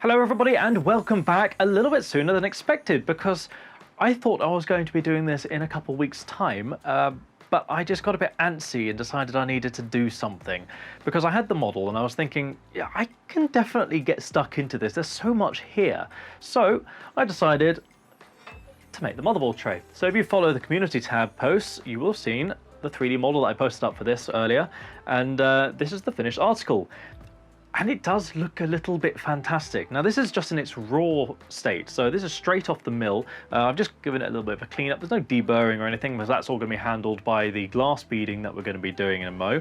Hello everybody and welcome back a little bit sooner than expected, because I thought I was going to be doing this in a couple weeks time, but I just got a bit antsy and decided I needed to do something, because I had the model and I was thinking, yeah, I can definitely get stuck into this, there's so much here. So I decided to make the motherboard tray. So if you follow the community tab posts, you will have seen the 3D model that I posted up for this earlier, and this is the finished article. And it does look a little bit fantastic. Now this is just in its raw state, so this is straight off the mill. I've just given it a little bit of a clean up. There's no deburring or anything, because that's all going to be handled by the glass beading that we're going to be doing in a mo.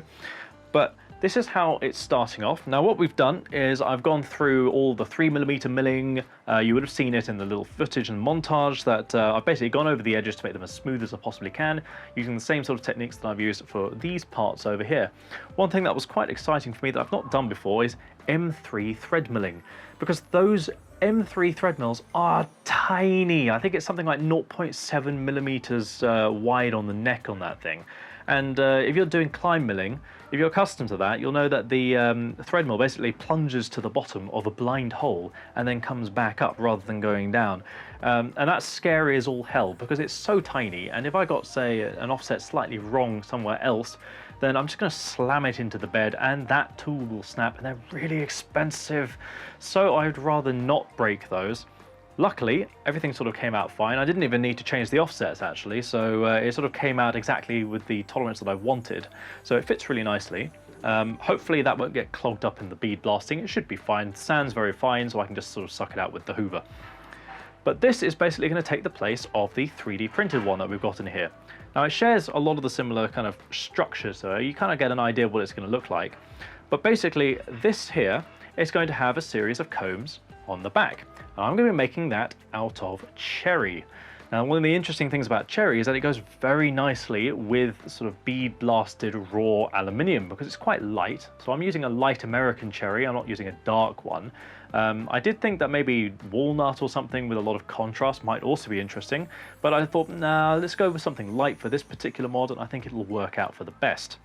But this is how it's starting off. Now what we've done is I've gone through all the 3mm milling. You would have seen it in the little footage and montage that I've basically gone over the edges to make them as smooth as I possibly can, using the same sort of techniques that I've used for these parts over here. One thing that was quite exciting for me that I've not done before is M3 thread milling, because those M3 thread mills are tiny. I think it's something like 0.7mm wide on the neck on that thing. And if you're doing climb milling, if you're accustomed to that, you'll know that the thread mill basically plunges to the bottom of a blind hole and then comes back up rather than going down. And that's scary as all hell, because it's so tiny, and if I got, say, an offset slightly wrong somewhere else, then I'm just going to slam it into the bed and that tool will snap, and they're really expensive. So I'd rather not break those. Luckily, everything sort of came out fine. I didn't even need to change the offsets actually, so it sort of came out exactly with the tolerance that I wanted. So it fits really nicely. Hopefully that won't get clogged up in the bead blasting. It should be fine. The sand's very fine, so I can just sort of suck it out with the hoover. But this is basically going to take the place of the 3D printed one that we've got in here. Now it shares a lot of the similar kind of structures, so you kind of get an idea of what it's going to look like. But basically this here is going to have a series of combs on the back. And I'm going to be making that out of cherry. Now, one of the interesting things about cherry is that it goes very nicely with sort of bead blasted raw aluminium because it's quite light. So I'm using a light American cherry, I'm not using a dark one. I did think that maybe walnut or something with a lot of contrast might also be interesting, but I thought, nah, let's go with something light for this particular mod, and I think it'll work out for the best.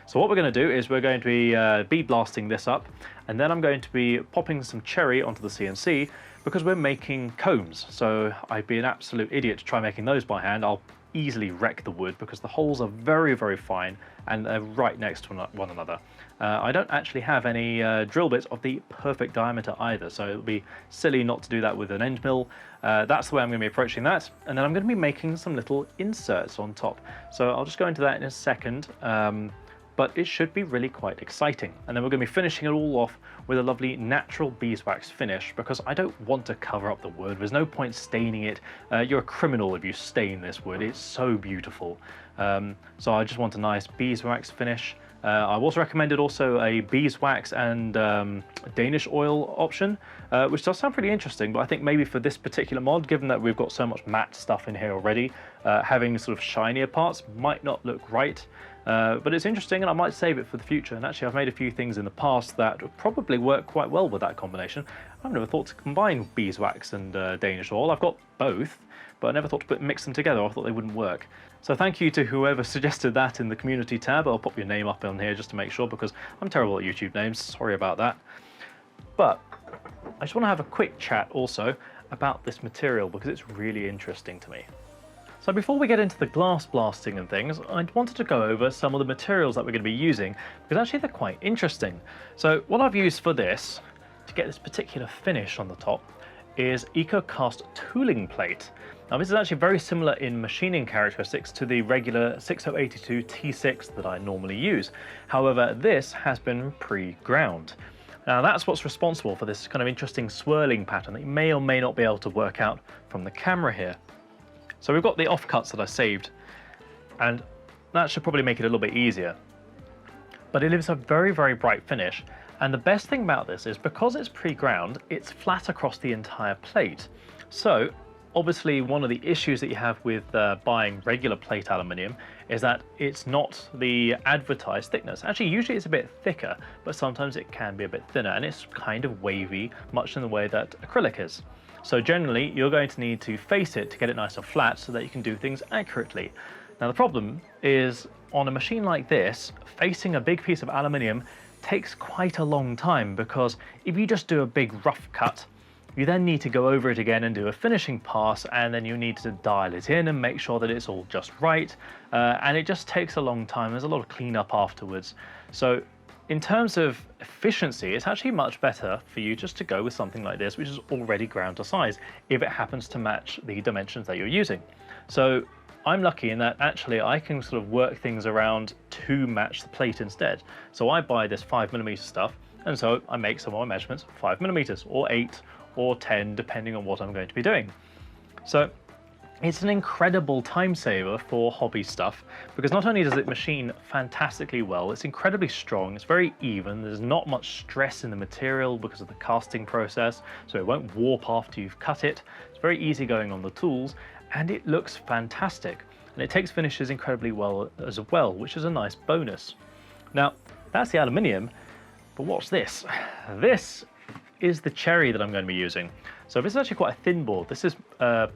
So what we're going to do is we're going to be bead blasting this up, and then I'm going to be popping some cherry onto the CNC because we're making combs. So I'd be an absolute idiot to try making those by hand. I'll easily wreck the wood because the holes are very, very fine and they're right next to one another. I don't actually have any drill bits of the perfect diameter either, so it would be silly not to do that with an end mill. That's the way I'm going to be approaching that, and then I'm going to be making some little inserts on top. So I'll just go into that in a second. But it should be really quite exciting. And then we're going to be finishing it all off with a lovely natural beeswax finish because I don't want to cover up the wood. There's no point staining it. You're a criminal if you stain this wood. It's so beautiful. So I just want a nice beeswax finish. I was recommended also a beeswax and Danish oil option, which does sound pretty interesting, but I think maybe for this particular mod, given that we've got so much matte stuff in here already, having sort of shinier parts might not look right. But it's interesting and I might save it for the future. And actually I've made a few things in the past that probably work quite well with that combination. I've never thought to combine beeswax and Danish oil. I've got both, but I never thought to mix them together. I thought they wouldn't work. So thank you to whoever suggested that in the community tab. I'll pop your name up on here just to make sure because I'm terrible at YouTube names. Sorry about that. But I just want to have a quick chat also about this material because it's really interesting to me. So before we get into the glass blasting and things, I wanted to go over some of the materials that we're going to be using because actually they're quite interesting. So what I've used for this, to get this particular finish on the top, is EcoCast tooling plate. Now this is actually very similar in machining characteristics to the regular 6082 T6 that I normally use. However, this has been pre-ground. Now that's what's responsible for this kind of interesting swirling pattern that you may or may not be able to work out from the camera here. So we've got the offcuts that I saved, and that should probably make it a little bit easier. But it leaves a very, very bright finish. And the best thing about this is because it's pre-ground, it's flat across the entire plate. So obviously one of the issues that you have with buying regular plate aluminium is that it's not the advertised thickness. Actually, usually it's a bit thicker, but sometimes it can be a bit thinner, and it's kind of wavy, much in the way that acrylic is. So generally, you're going to need to face it to get it nice and flat so that you can do things accurately. Now the problem is, on a machine like this, facing a big piece of aluminium takes quite a long time because if you just do a big rough cut, you then need to go over it again and do a finishing pass, and then you need to dial it in and make sure that it's all just right. And it just takes a long time. There's a lot of cleanup afterwards. So in terms of efficiency, it's actually much better for you just to go with something like this, which is already ground to size, if it happens to match the dimensions that you're using. So I'm lucky in that actually I can sort of work things around to match the plate instead. So I buy this 5mm stuff, and so I make some of my measurements 5mm or 8 or 10, depending on what I'm going to be doing. So it's an incredible time saver for hobby stuff because not only does it machine fantastically well, it's incredibly strong, it's very even, there's not much stress in the material because of the casting process, so it won't warp after you've cut it. It's very easy going on the tools, and it looks fantastic. And it takes finishes incredibly well as well, which is a nice bonus. Now, that's the aluminium, but what's this? This is the cherry that I'm going to be using. So this is actually quite a thin board. This is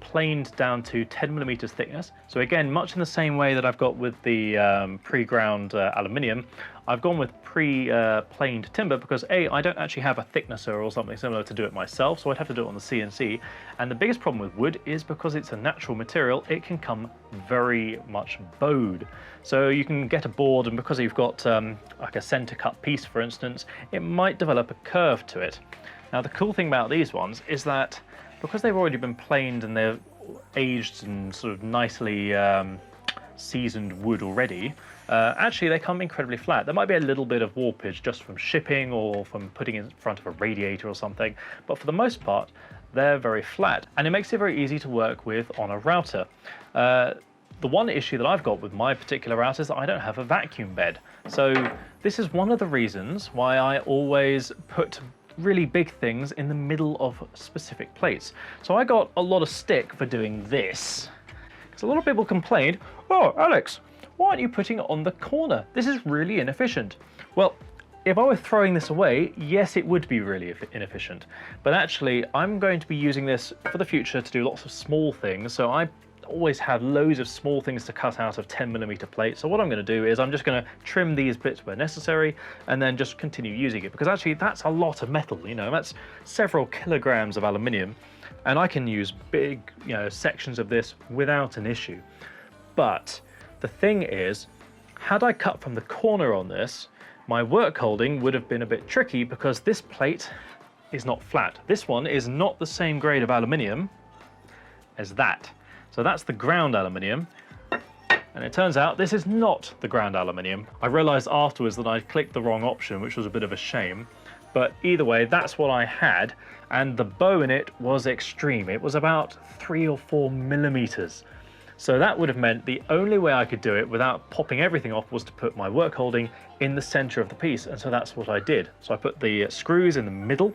planed down to 10mm thickness. So again, much in the same way that I've got with the pre-ground aluminium, I've gone with pre-planed timber because A, I don't actually have a thicknesser or something similar to do it myself, so I'd have to do it on the CNC. And the biggest problem with wood is because it's a natural material, it can come very much bowed. So you can get a board, and because you've got like a center cut piece, for instance, it might develop a curve to it. Now the cool thing about these ones is that because they've already been planed and they're aged and sort of nicely seasoned wood already, actually they come incredibly flat. There might be a little bit of warpage just from shipping or from putting it in front of a radiator or something, but for the most part they're very flat, and it makes it very easy to work with on a router. The one issue that I've got with my particular router is that I don't have a vacuum bed. So this is one of the reasons why I always put really big things in the middle of specific plates. So I got a lot of stick for doing this, Because a lot of people complained, oh, Alex, why aren't you putting it on the corner? This is really inefficient. Well, if I were throwing this away, yes, it would be really inefficient. But actually, I'm going to be using this for the future to do lots of small things. So I always have loads of small things to cut out of 10mm plates. So what I'm going to do is I'm just going to trim these bits where necessary and then just continue using it, because actually that's a lot of metal, you know, that's several kilograms of aluminium, and I can use big, you know, sections of this without an issue. But the thing is, had I cut from the corner on this, my work holding would have been a bit tricky because this plate is not flat. This one is not the same grade of aluminium as that. So that's the ground aluminium, and it turns out this is not the ground aluminium. I realized afterwards that I clicked the wrong option, which was a bit of a shame. But either way, that's what I had, and the bow in it was extreme. It was about 3 or 4 millimeters. So that would have meant the only way I could do it without popping everything off was to put my work holding in the center of the piece, and so that's what I did. So I put the screws in the middle,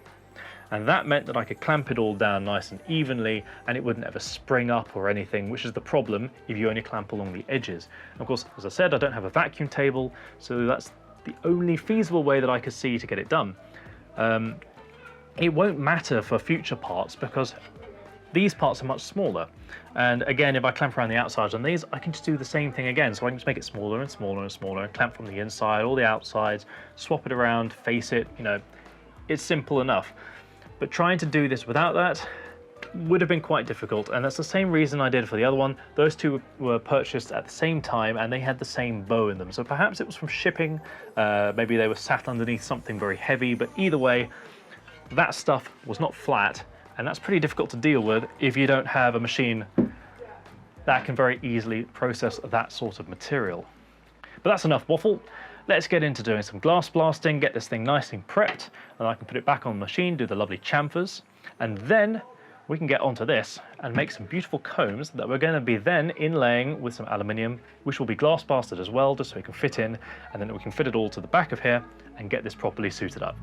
and that meant that I could clamp it all down nice and evenly, and it wouldn't ever spring up or anything, which is the problem if you only clamp along the edges. And of course, as I said, I don't have a vacuum table, so that's the only feasible way that I could see to get it done. It won't matter for future parts because these parts are much smaller. And again, if I clamp around the outsides on these, I can just do the same thing again. So I can just make it smaller and smaller and smaller, and clamp from the inside, all the outsides, swap it around, face it, you know, it's simple enough. But trying to do this without that would have been quite difficult, and that's the same reason I did for the other one. Those two were purchased at the same time and they had the same bow in them. So perhaps it was from shipping, maybe they were sat underneath something very heavy, but either way, that stuff was not flat, and that's pretty difficult to deal with if you don't have a machine that can very easily process that sort of material. But that's enough waffle. Let's get into doing some glass blasting, get this thing nice and prepped, and I can put it back on the machine, do the lovely chamfers, and then we can get onto this and make some beautiful combs that we're going to be then inlaying with some aluminium, which will be glass blasted as well, just so it can fit in, and then we can fit it all to the back of here and get this properly suited up.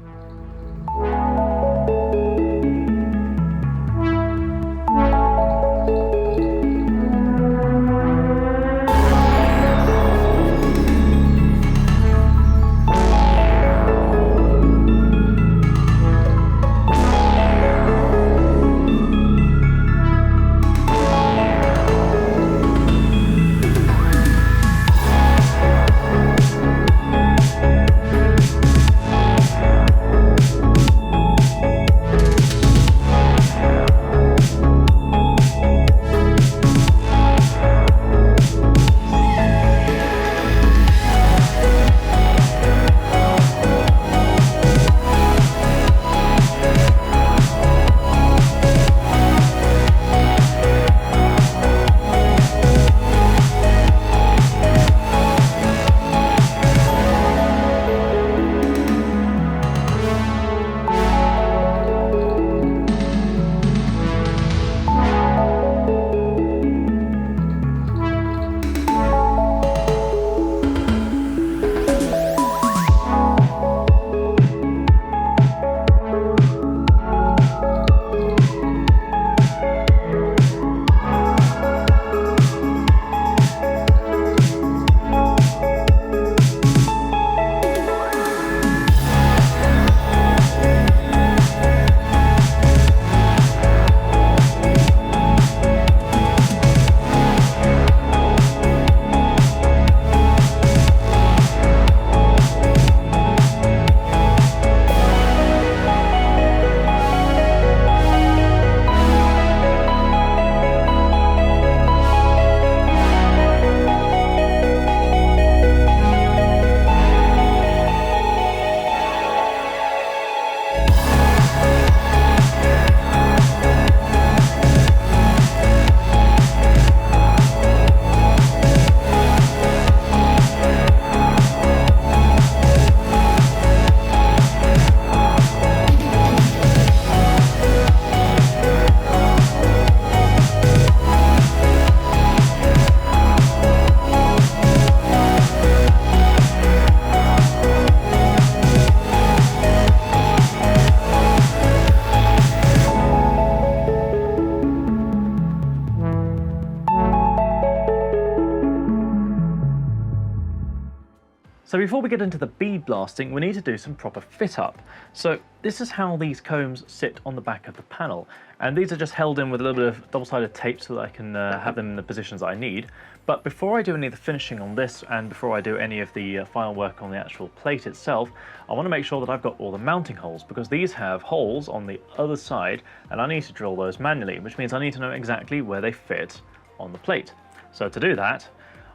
before we get into the bead blasting, we need to do some proper fit up. So this is how these combs sit on the back of the panel. And these are just held in with a little bit of double-sided tape so that I can have them in the positions I need. But before I do any of the finishing on this, and before I do any of the final work on the actual plate itself, I want to make sure that I've got all the mounting holes, because these have holes on the other side, and I need to drill those manually, which means I need to know exactly where they fit on the plate. So to do that,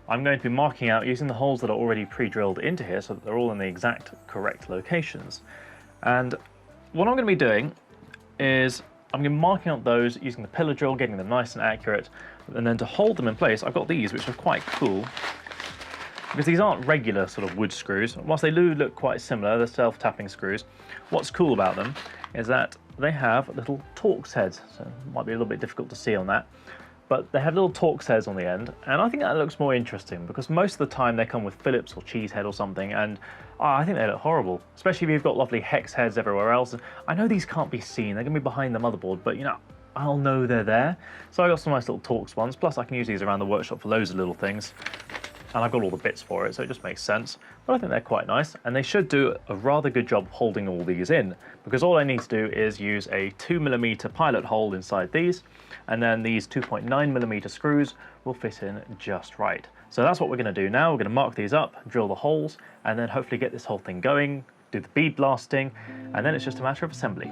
I'm going to be marking out using the holes that are already pre-drilled into here so that they're all in the exact correct locations. And what I'm going to be doing is I'm going to be marking out those using the pillar drill, getting them nice and accurate, and then to hold them in place, I've got these, which are quite cool, because these aren't regular sort of wood screws. Whilst they do look quite similar, they're self-tapping screws. What's cool about them is that they have little Torx heads, so it might be a little bit difficult to see on that. But they have little Torx heads on the end, and I think that looks more interesting because most of the time they come with Phillips or cheese head or something, and I think they look horrible, especially if you've got lovely hex heads everywhere else. I know these can't be seen, they're going to be behind the motherboard, but you know, I'll know they're there. So I got some nice little Torx ones, plus I can use these around the workshop for loads of little things. And I've got all the bits for it, so it just makes sense. But I think they're quite nice, and they should do a rather good job holding all these in, because all I need to do is use a 2mm pilot hole inside these, and then these 2.9mm screws will fit in just right. So that's what we're going to do now. We're going to mark these up, drill the holes, and then hopefully get this whole thing going, do the bead blasting, and then it's just a matter of assembly.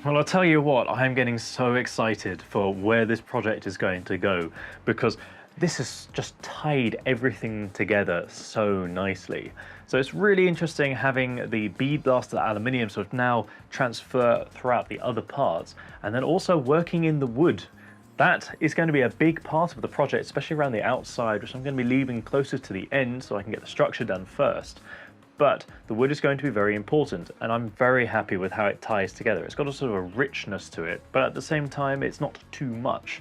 Well, I'll tell you what, I'm getting so excited for where this project is going to go, because this has just tied everything together so nicely. So it's really interesting having the bead blasted aluminium sort of now transfer throughout the other parts, and then also working in the wood. That is going to be a big part of the project, especially around the outside, which I'm going to be leaving closer to the end so I can get the structure done first. But the wood is going to be very important, and I'm very happy with how it ties together. It's got a sort of a richness to it, but at the same time, it's not too much.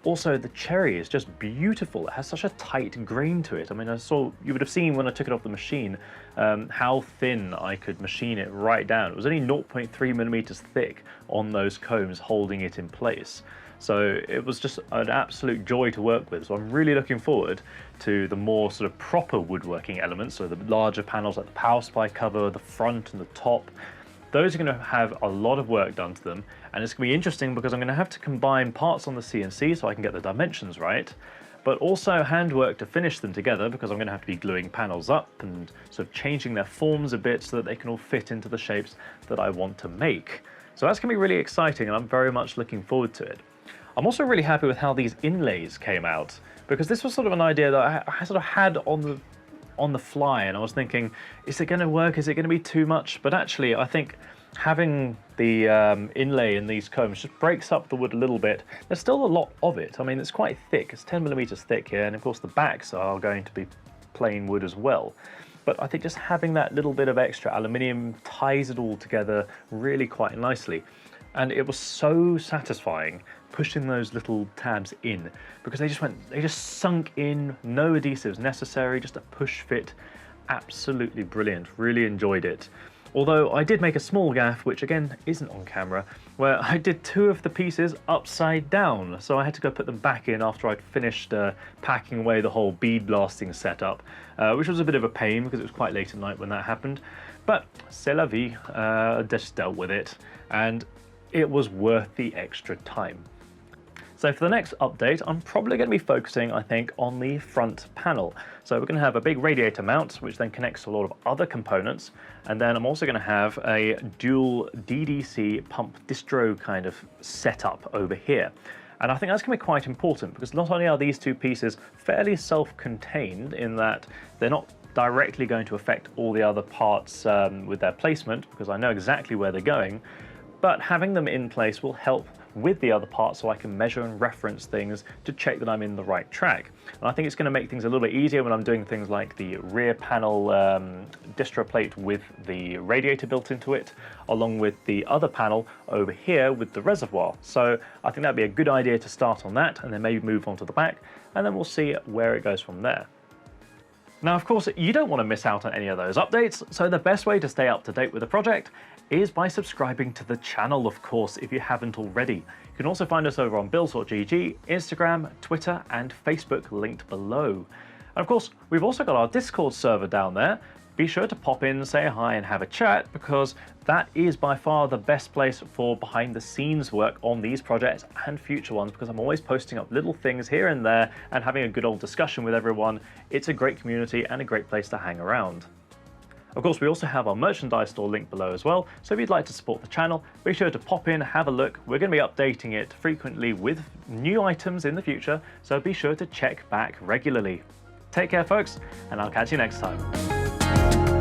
Also, the cherry is just beautiful. It has such a tight grain to it. I mean, you would have seen when I took it off the machine how thin I could machine it right down. It was only 0.3mm thick on those combs holding it in place. So it was just an absolute joy to work with. So I'm really looking forward to the more sort of proper woodworking elements. So the larger panels like the power supply cover, the front and the top. Those are going to have a lot of work done to them. And it's going to be interesting because I'm going to have to combine parts on the CNC so I can get the dimensions right, but also handwork to finish them together because I'm going to have to be gluing panels up and sort of changing their forms a bit so that they can all fit into the shapes that I want to make. So that's going to be really exciting, and I'm very much looking forward to it. I'm also really happy with how these inlays came out, because this was sort of an idea that I sort of had on on the fly, and I was thinking, is it going to work? Is it going to be too much? But actually, I think having the inlay in these combs just breaks up the wood a little bit. There's still a lot of it. I mean, it's quite thick. It's 10mm thick here, and of course the backs are going to be plain wood as well. But I think just having that little bit of extra aluminium ties it all together really quite nicely. And it was so satisfying pushing those little tabs in, because they just sunk in, no adhesives necessary, just a push fit. Absolutely brilliant, really enjoyed it. Although I did make a small gaffe, which again isn't on camera, where I did 2 of the pieces upside down. So I had to go put them back in after I'd finished packing away the whole bead blasting setup, which was a bit of a pain because it was quite late at night when that happened. But c'est la vie, just dealt with it, and it was worth the extra time. So for the next update, I'm probably going to be focusing, I think, on the front panel. So we're going to have a big radiator mount, which then connects to a lot of other components. And then I'm also going to have a dual DDC pump distro kind of setup over here. And I think that's going to be quite important, because not only are these 2 pieces fairly self-contained in that they're not directly going to affect all the other parts with their placement, because I know exactly where they're going, but having them in place will help with the other parts so I can measure and reference things to check that I'm in the right track. And I think it's going to make things a little bit easier when I'm doing things like the rear panel distro plate with the radiator built into it, along with the other panel over here with the reservoir. So I think that'd be a good idea to start on that, and then maybe move on to the back, and then we'll see where it goes from there. Now, of course, you don't want to miss out on any of those updates, so the best way to stay up to date with the project is by subscribing to the channel, of course, if you haven't already. You can also find us over on builds.gg, Instagram, Twitter, and Facebook linked below. And of course, we've also got our Discord server down there. Be sure to pop in, say hi, and have a chat, because that is by far the best place for behind the scenes work on these projects and future ones, because I'm always posting up little things here and there and having a good old discussion with everyone. It's a great community and a great place to hang around. Of course, we also have our merchandise store linked below as well, so if you'd like to support the channel, be sure to pop in, have a look. We're going to be updating it frequently with new items in the future, so be sure to check back regularly. Take care, folks, and I'll catch you next time.